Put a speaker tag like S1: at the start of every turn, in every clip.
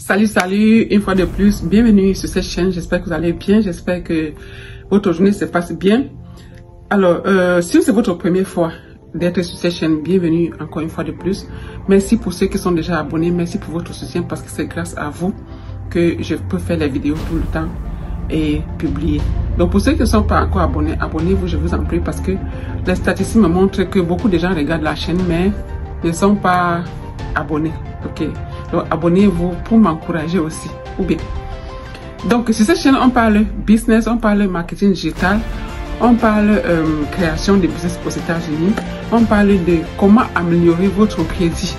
S1: Salut, une fois de plus, bienvenue sur cette chaîne, j'espère que vous allez bien, j'espère que votre journée se passe bien. Alors, si c'est votre première fois d'être sur cette chaîne, bienvenue encore une fois de plus. Merci pour ceux qui sont déjà abonnés, merci pour votre soutien parce que c'est grâce à vous que je peux faire les vidéos tout le temps et publier. Donc pour ceux qui ne sont pas encore abonnés, abonnez-vous, je vous en prie, parce que les statistiques me montrent que beaucoup de gens regardent la chaîne mais ne sont pas abonnés. Ok, donc abonnez-vous pour m'encourager aussi. Ou bien. Donc sur cette chaîne, on parle business, on parle marketing digital, on parle création de business aux États-Unis, on parle de comment améliorer votre crédit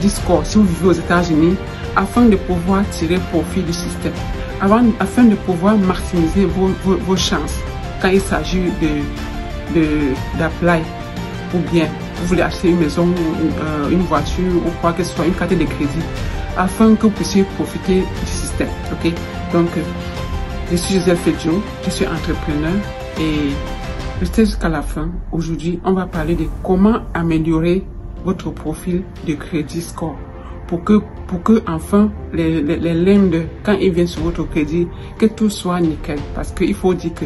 S1: score si vous vivez aux États-Unis, afin de pouvoir tirer profit du système, afin de pouvoir maximiser vos chances quand il s'agit d'apply, ou bien vous voulez acheter une maison, une voiture ou quoi que ce soit, une carte de crédit, afin que vous puissiez profiter du système. Ok, donc je suis Gisèle Fedjo, je suis entrepreneur et restez jusqu'à la fin. Aujourd'hui, on va parler de comment améliorer votre profil de crédit score pour que enfin les lenders, quand ils viennent sur votre crédit, que tout soit nickel. Parce qu'il faut dire que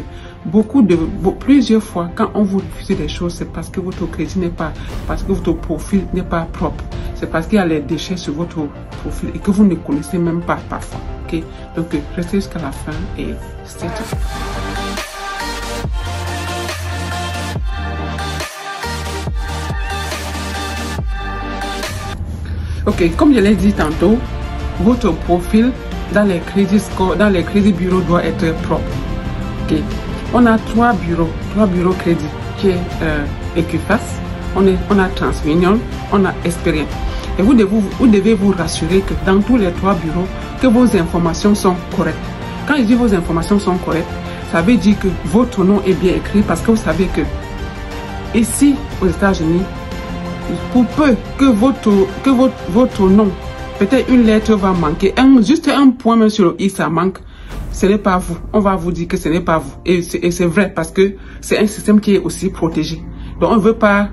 S1: plusieurs fois, quand on vous refuse des choses, c'est parce que votre crédit n'est pas, parce que votre profil n'est pas propre. C'est parce qu'il y a les déchets sur votre profil et que vous ne connaissez même pas parfois. Ok, donc restez jusqu'à la fin et c'est tout. Ok, comme je l'ai dit tantôt, votre profil dans les crédits score, dans les crédits bureaux doit être propre. Ok, on a trois bureaux crédits qui est Equifax, on a TransUnion, on a Experian. Et vous devez vous rassurer que dans tous les trois bureaux, que vos informations sont correctes. Quand je dis vos informations sont correctes, ça veut dire que votre nom est bien écrit, parce que vous savez que ici aux États-Unis, pour peu que votre nom, peut-être une lettre va manquer, juste un point même sur le i, ça manque, ce n'est pas vous. On va vous dire que ce n'est pas vous. Et c'est vrai parce que c'est un système qui est aussi protégé. Donc on veut pas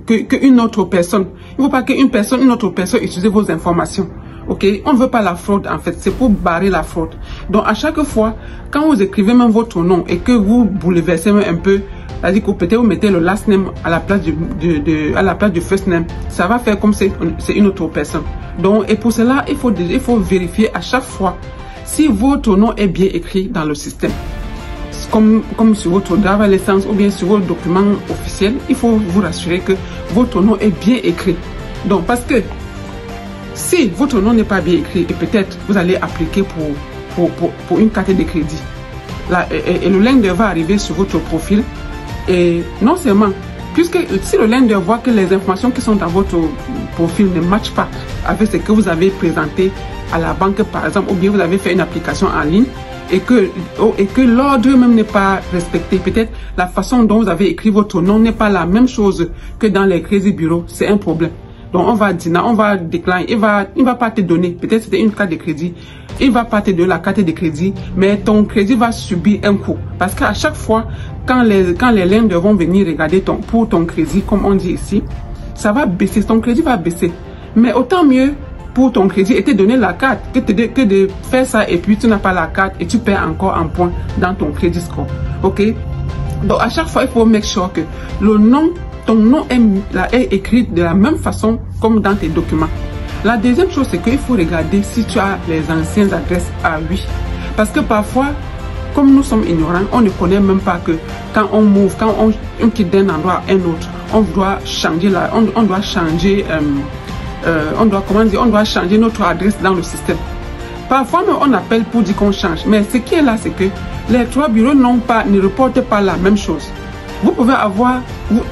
S1: qu'une autre personne, il ne veut pas une autre personne utilise vos informations. Ok, on ne veut pas la fraude en fait, c'est pour barrer la fraude. Donc à chaque fois, quand vous écrivez même votre nom et que vous bouleversez même un peu, c'est-à-dire que peut-être vous mettez le last name à la place du first name, ça va faire comme c'est une autre personne. Donc, et pour cela, il faut vérifier à chaque fois si votre nom est bien écrit dans le système. Comme sur votre driver license ou bien sur vos documents officiels, il faut vous rassurer que votre nom est bien écrit. Donc, parce que si votre nom n'est pas bien écrit et peut-être vous allez appliquer pour une carte de crédit, là, et le lender va arriver sur votre profil. Et non seulement, puisque si le lender voit que les informations qui sont dans votre profil ne matchent pas avec ce que vous avez présenté à la banque par exemple, ou bien vous avez fait une application en ligne et que l'ordre même n'est pas respecté, peut-être la façon dont vous avez écrit votre nom n'est pas la même chose que dans les crédits bureaux, c'est un problème. Donc on va dire, on va décliner, il va pas te donner, peut-être c'était une carte de crédit, il va pas te donner la carte de crédit, mais ton crédit va subir un coup. Parce qu'à chaque fois, quand les lenders vont venir regarder pour ton crédit, comme on dit ici, ça va baisser, ton crédit va baisser. Mais autant mieux pour ton crédit et te donner la carte que de faire ça et puis tu n'as pas la carte et tu perds encore un point dans ton crédit score. Ok? Donc à chaque fois, il faut make sure que ton nom est écrit de la même façon comme dans tes documents. La deuxième chose, c'est qu'il faut regarder si tu as les anciennes adresses à lui. Parce que parfois, comme nous sommes ignorants, on ne connaît même pas que quand on quitte d'un endroit à un autre, on doit changer on doit changer notre adresse dans le système. Parfois, on appelle pour dire qu'on change. Mais ce qui est là, c'est que les trois bureaux ne reportent pas la même chose. Vous pouvez avoir,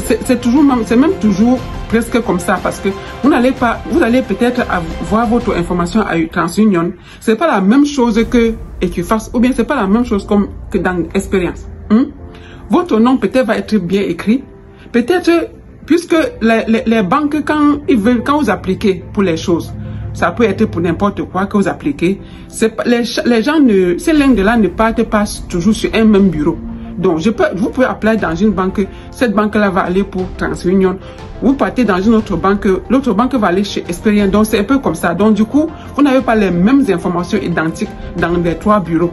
S1: c'est même toujours presque comme ça, parce que vous allez peut-être avoir votre information à TransUnion. C'est pas la même chose que Equifax, ou bien c'est pas la même chose que dans Experience. Votre nom peut-être va être bien écrit. Peut-être, puisque les banques, quand vous appliquez pour les choses, ça peut être pour n'importe quoi que vous appliquez. Les gens ces lenders-là ne partent pas toujours sur un même bureau. Donc, vous pouvez appeler dans une banque. Cette banque-là va aller pour TransUnion. Vous partez dans une autre banque. L'autre banque va aller chez Experian. Donc, c'est un peu comme ça. Donc, du coup, vous n'avez pas les mêmes informations identiques dans les 3 bureaux.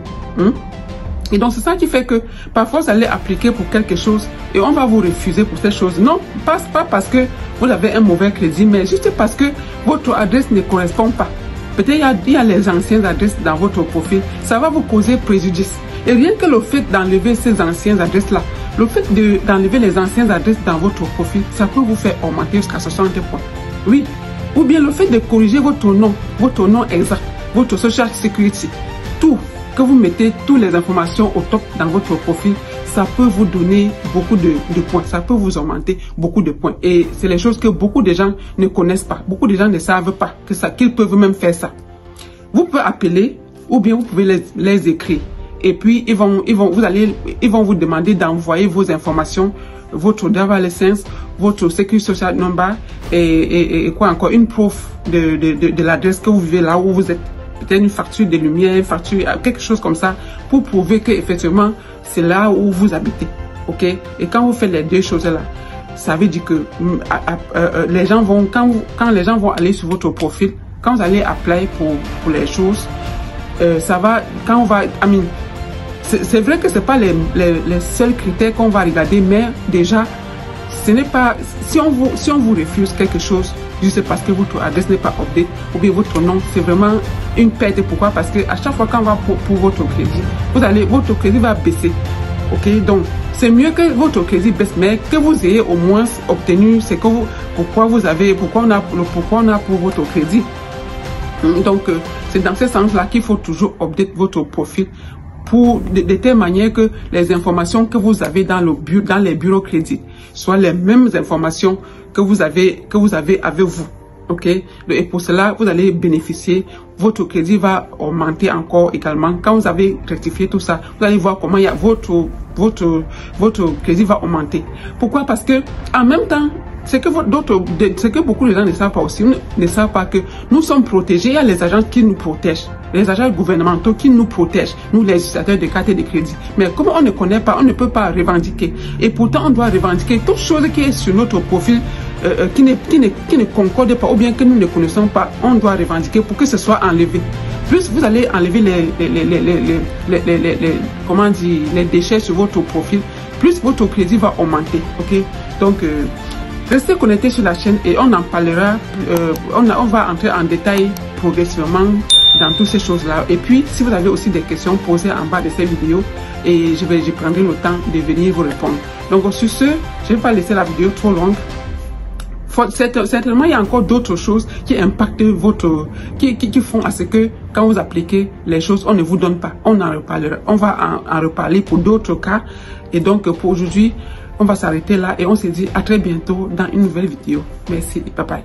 S1: Et donc, c'est ça qui fait que parfois, vous allez appliquer pour quelque chose et on va vous refuser pour cette chose. Non, pas parce que vous avez un mauvais crédit, mais juste parce que votre adresse ne correspond pas. Peut-être il y a les anciennes adresses dans votre profil. Ça va vous causer préjudice. Et rien que le fait d'enlever ces anciennes adresses-là, le fait d'enlever les anciennes adresses dans votre profil, ça peut vous faire augmenter jusqu'à 60 points. Oui. Ou bien le fait de corriger votre nom exact, votre social security, tout. Que vous mettez toutes les informations au top dans votre profil, ça peut vous donner beaucoup de points. Ça peut vous augmenter beaucoup de points. Et c'est les choses que beaucoup de gens ne connaissent pas. Beaucoup de gens ne savent pas qu'ils peuvent même faire ça. Vous pouvez appeler ou bien vous pouvez les écrire. Et puis, ils vont vous demander d'envoyer vos informations, votre driver license, votre sécurité social number et quoi encore, une proof de l'adresse que vous vivez là où vous êtes. Peut-être une facture de lumière, une facture, quelque chose comme ça, pour prouver que effectivement c'est là où vous habitez. Ok? Et quand vous faites les 2 choses-là, ça veut dire que les gens vont, quand les gens vont aller sur votre profil, quand vous allez appeler pour les choses, ça va, quand on va, c'est vrai que c'est pas les seuls critères qu'on va regarder, mais déjà, ce n'est pas, si on vous refuse quelque chose, juste parce que votre adresse n'est pas update ou bien votre nom, c'est vraiment une perte. Pourquoi? Parce que à chaque fois qu'on va pour votre crédit, votre crédit va baisser. Ok, donc c'est mieux que votre crédit baisse, mais que vous ayez au moins obtenu ce que pourquoi on a pour votre crédit. Donc c'est dans ce sens-là qu'il faut toujours update votre profil pour de telle manière que les informations que vous avez dans les bureaux crédit soient les mêmes informations que vous avez avec vous. Ok, et pour cela vous allez bénéficier, votre crédit va augmenter encore également. Quand vous avez rectifié tout ça, vous allez voir comment il y a votre crédit va augmenter. Pourquoi? Parce que en même temps, ce que beaucoup de gens ne savent pas aussi, ne savent pas que nous sommes protégés. Il y a les agents qui nous protègent, les agents gouvernementaux qui nous protègent, nous les utilisateurs de cartes de crédit. Mais comme on ne connaît pas, on ne peut pas revendiquer. Et pourtant, on doit revendiquer toute chose qui est sur notre profil, qui ne concorde pas ou bien que nous ne connaissons pas. On doit revendiquer pour que ce soit enlevé. Plus vous allez enlever les déchets sur votre profil, plus votre crédit va augmenter. Ok, donc restez connectés sur la chaîne et on en parlera. On va entrer en détail progressivement dans toutes ces choses-là. Et puis, si vous avez aussi des questions, posez en bas de cette vidéo et je prendrai le temps de venir vous répondre. Donc, sur ce, je ne vais pas laisser la vidéo trop longue. Certainement, il y a encore d'autres choses qui impactent qui font à ce que quand vous appliquez les choses, on ne vous donne pas. On en reparlera. On va en reparler pour d'autres cas. Et donc, pour aujourd'hui, on va s'arrêter là et on se dit à très bientôt dans une nouvelle vidéo. Merci et bye bye.